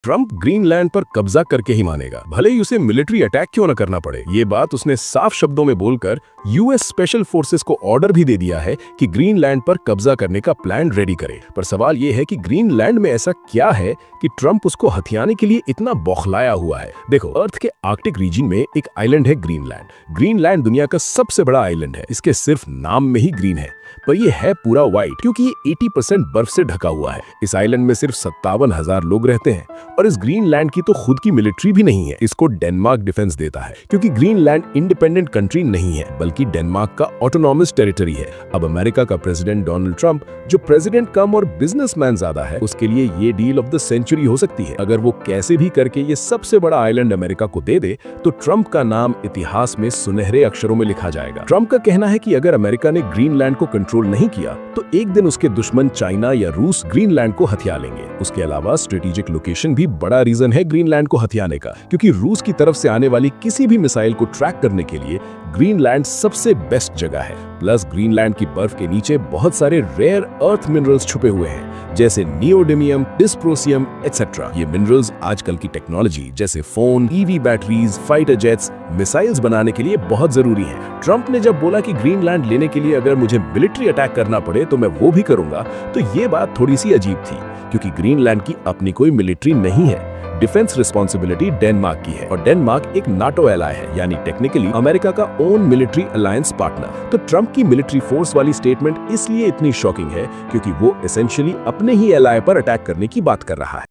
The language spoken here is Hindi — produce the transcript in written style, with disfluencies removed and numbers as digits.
ट्रंप ग्रीनलैंड पर कब्जा करके ही मानेगा, भले ही उसे मिलिट्री अटैक क्यों न करना पड़े। ये बात उसने साफ शब्दों में बोलकर यूएस स्पेशल फोर्सेस को ऑर्डर भी दे दिया है कि ग्रीनलैंड पर कब्जा करने का प्लान रेडी करे। पर सवाल ये है कि ग्रीनलैंड में ऐसा क्या है कि ट्रंप उसको हथियाने के लिए इतना बौखलाया हुआ है। देखो, अर्थ के आर्कटिक रीजन में एक आइलैंड है ग्रीनलैंड। ग्रीनलैंड दुनिया का सबसे बड़ा आइलैंड है। इसके सिर्फ नाम में ही ग्रीन है, पर ये है पूरा व्हाइट क्योंकि ये 80% बर्फ से ढका हुआ है। इस आइलैंड में सिर्फ 57,000 लोग रहते हैं और इस ग्रीनलैंड की तो खुद की मिलिट्री भी नहीं है। इसको डेनमार्क डिफेंस देता है क्योंकि ग्रीनलैंड इंडिपेंडेंट कंट्री नहीं है बल्कि डेनमार्क का ऑटोनॉमस टेरिटरी है। अब अमेरिका का प्रेसिडेंट डोनाल्ड ट्रंप, जो प्रेसिडेंट कम और बिजनेसमैन ज्यादा है, उसके लिए ये डील ऑफ द सेंचुरी हो सकती है। अगर वो कैसे भी करके ये सबसे बड़ा आइलैंड अमेरिका को दे दे तो ट्रंप का नाम इतिहास में सुनहरे अक्षरों में लिखा जाएगा। ट्रंप का कहना है कि अगर अमेरिका ने ग्रीनलैंड को कंट्रोल नहीं किया तो एक दिन उसके दुश्मन चाइना या रूस ग्रीनलैंड को हथिया लेंगे। उसके अलावा स्ट्रेटेजिक लोकेशन भी बड़ा रीजन है ग्रीनलैंड को हथियाने का, क्योंकि रूस की तरफ से आने वाली किसी भी मिसाइल को ट्रैक करने के लिए ग्रीनलैंड सबसे बेस्ट जगह है। प्लस ग्रीनलैंड की बर्फ के नीचे बहुत सारे रेयर अर्थ मिनरल्स छुपे हुए हैं, जैसे नियोडिमियम, डिस्प्रोसियम एटसेट्रा। ये मिनरल्स आजकल की टेक्नोलॉजी जैसे phone, EV batteries, fighter jets, missiles बनाने के लिए बहुत जरूरी है। ट्रंप ने जब बोला कि ग्रीनलैंड लेने के लिए अगर मुझे मिलिट्री अटैक करना पड़े तो मैं वो भी करूंगा, तो ये बात थोड़ी सी अजीब थी क्योंकि ग्रीनलैंड की अपनी कोई मिलिट्री नहीं है। डिफेंस रिस्पॉन्सिबिलिटी डेनमार्क की है और डेनमार्क एक नाटो एलाय है, यानी टेक्निकली अमेरिका का ओन मिलिट्री अलायंस पार्टनर। तो ट्रंप की मिलिट्री फोर्स वाली स्टेटमेंट इसलिए इतनी शॉकिंग है क्योंकि वो एसेंशियली अपने ही एलाय पर अटैक करने की बात कर रहा है।